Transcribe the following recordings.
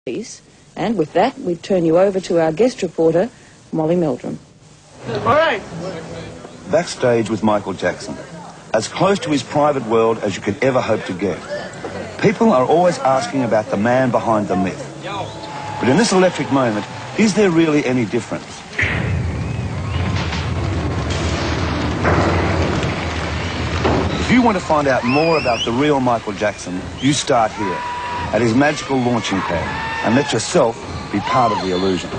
piece. And with that, we turn you over to our guest reporter, Molly Meldrum. All right. Backstage with Michael Jackson, as close to his private world as you could ever hope to get. People are always asking about the man behind the myth. But in this electric moment, is there really any difference? If you want to find out more about the real Michael Jackson, you start here, at his magical launching pad, and let yourself be part of the illusion.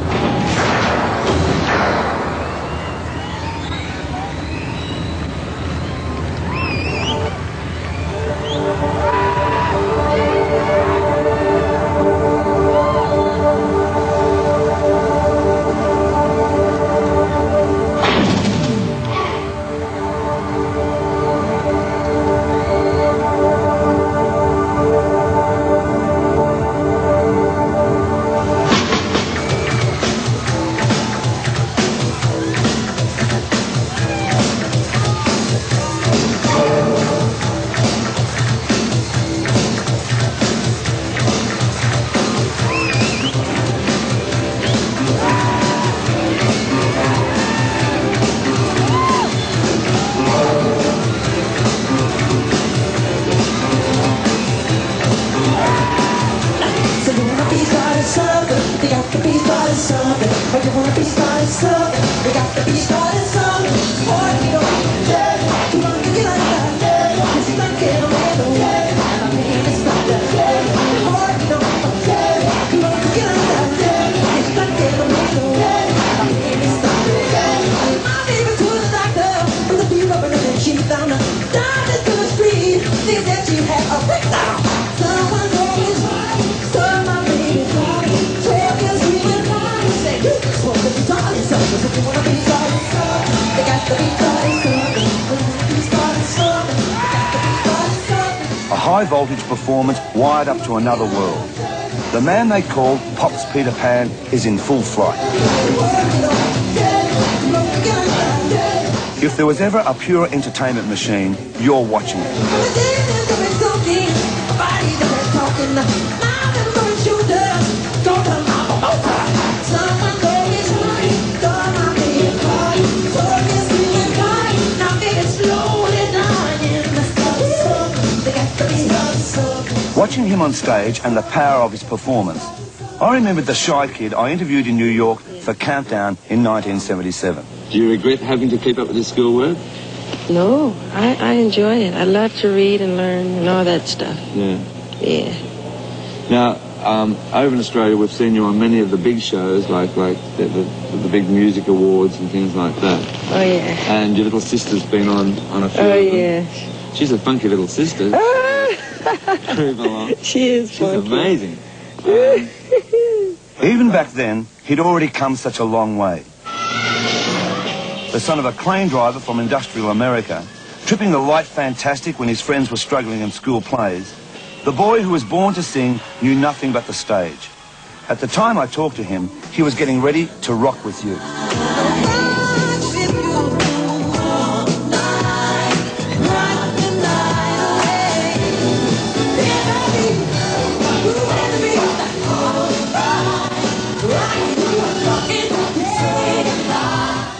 High-voltage performance wired up to another world. The man they called Pop's Peter Pan is in full flight. If there was ever a pure entertainment machine, you're watching it. Watching him on stage and the power of his performance, I remembered the shy kid I interviewed in New York for Countdown in 1977. Do you regret having to keep up with your schoolwork? No, I enjoy it. I love to read and learn and all that stuff. Yeah. Yeah. Now, over in Australia, we've seen you on many of the big shows, like the big music awards and things like that. Oh, yeah. And your little sister's been on a few of them. Yeah. She's a funky little sister. Prove along. She is She's funky. amazing. Even back then, he'd already come such a long way. The son of a crane driver from industrial America, tripping the light fantastic when his friends were struggling in school plays, the boy who was born to sing knew nothing but the stage. At the time I talked to him, he was getting ready to rock with you.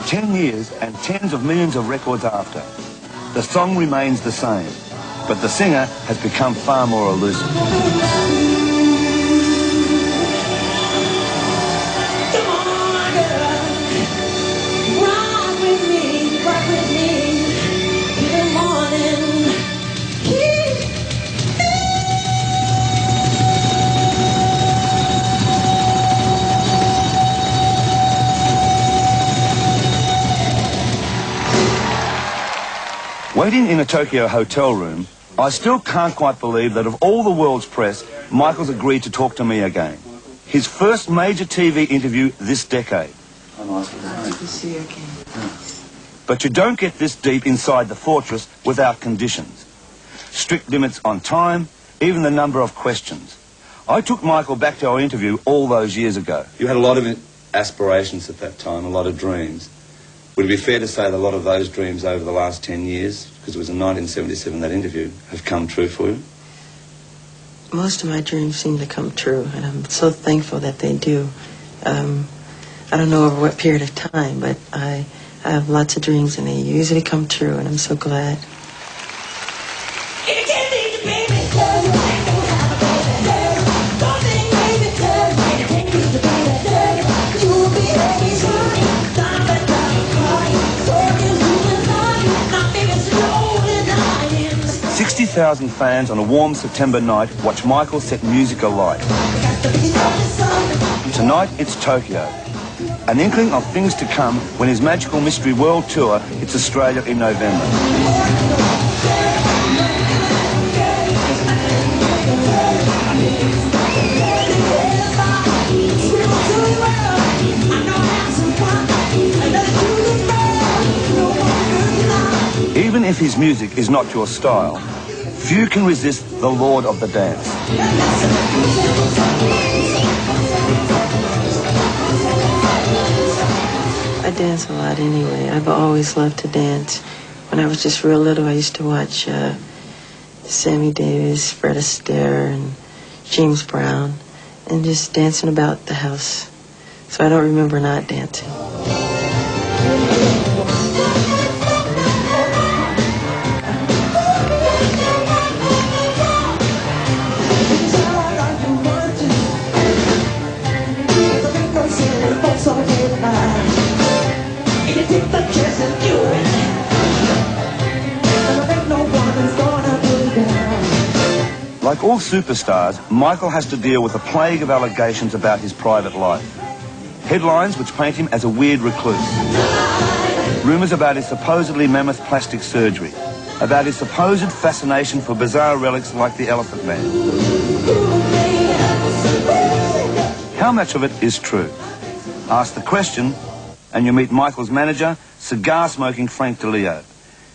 10 years and tens of millions of records after, the song remains the same, but the singer has become far more elusive. Waiting in a Tokyo hotel room, I still can't quite believe that of all the world's press, Michael's agreed to talk to me again. His first major TV interview this decade. Good to see you again. But you don't get this deep inside the fortress without conditions. Strict limits on time, even the number of questions. I took Michael back to our interview all those years ago. You had a lot of aspirations at that time, a lot of dreams. Would it be fair to say that a lot of those dreams over the last 10 years, because it was in 1977 that interview, have come true for you? Most of my dreams seem to come true, and I'm so thankful that they do. I don't know over what period of time, but I have lots of dreams, and they usually come true, and I'm so glad. $60,000 fans on a warm September night watch Michael set music alight. Tonight it's Tokyo. An inkling of things to come when his Magical Mystery World Tour hits Australia in November. Even if his music is not your style, few can resist the Lord of the Dance. I dance a lot anyway. I've always loved to dance. When I was just real little, I used to watch Sammy Davis, Fred Astaire, and James Brown, and just dancing about the house. So I don't remember not dancing. Like all superstars, Michael has to deal with a plague of allegations about his private life. Headlines which paint him as a weird recluse. Rumours about his supposedly mammoth plastic surgery. About his supposed fascination for bizarre relics like the Elephant Man. How much of it is true? Ask the question, and you meet Michael's manager, cigar-smoking Frank DeLeo.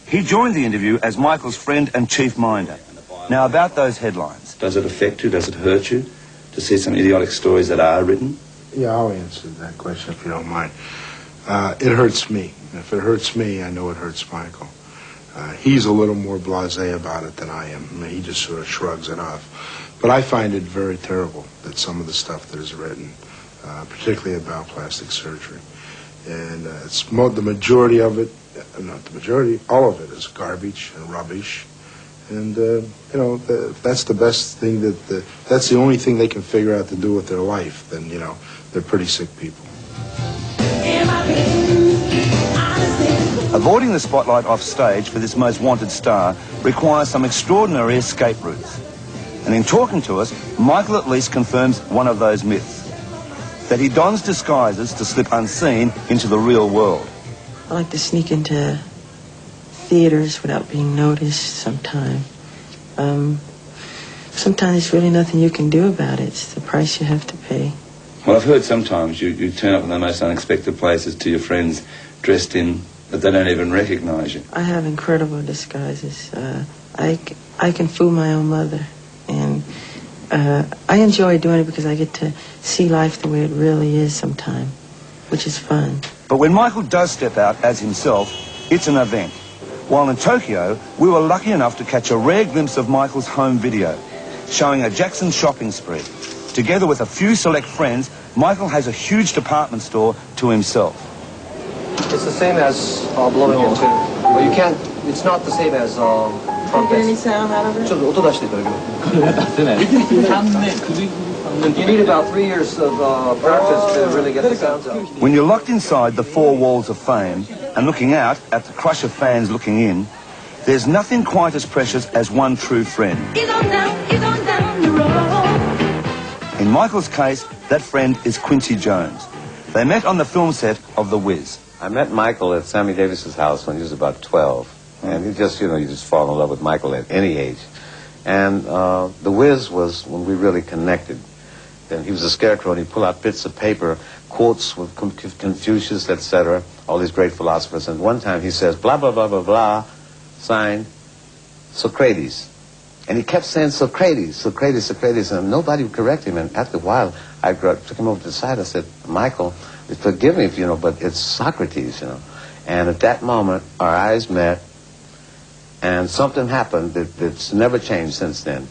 He joined the interview as Michael's friend and chief minder. Now, about those headlines. Does it affect you? Does it hurt you to see some idiotic stories that are written? Yeah, I'll answer that question if you don't mind. It hurts me. If it hurts me, I know it hurts Michael. He's a little more blasé about it than I am. I mean, he just sort of shrugs it off. But I find it very terrible that some of the stuff that is written, particularly about plastic surgery. And it's the majority of it, not the majority, all of it is garbage and rubbish. And, you know, that's the best thing that's the only thing they can figure out to do with their life, then, you know, they're pretty sick people. Avoiding the spotlight off stage for this most wanted star requires some extraordinary escape routes. And in talking to us, Michael at least confirms one of those myths. That he dons disguises to slip unseen into the real world. I like to sneak into theaters without being noticed sometime. Sometimes there's really nothing you can do about it. It's the price you have to pay. Well, I've heard sometimes you turn up in the most unexpected places to your friends dressed in that they don't even recognize you. I have incredible disguises. I can fool my own mother. And I enjoy doing it because I get to see life the way it really is sometime, which is fun. But when Michael does step out as himself, it's an event. While in Tokyo, we were lucky enough to catch a rare glimpse of Michael's home video, showing a Jackson shopping spree. Together with a few select friends, Michael has a huge department store to himself. It's the same as blowing into. Well, you can't. It's not the same as trumpets. Can you get any sound out of it? ちょっと音出していただける? You need about 3 years of practice to really get the sounds out. When you're locked inside the four walls of fame and looking out at the crush of fans looking in, there's nothing quite as precious as one true friend. In Michael's case, that friend is Quincy Jones. They met on the film set of The Wiz. I met Michael at Sammy Davis's house when he was about 12. And you just fall in love with Michael at any age. And The Wiz was when we really connected. Then he was a scarecrow, and he'd pull out bits of paper, quotes with Confucius, etc., all these great philosophers. And one time he says, blah, blah, blah, blah, blah, signed Socrates. And he kept saying Socrates, Socrates, Socrates, and nobody would correct him. And after a while, I took him over to the side. I said, Michael, forgive me, but it's Socrates, And at that moment, our eyes met, and something happened that's never changed since then.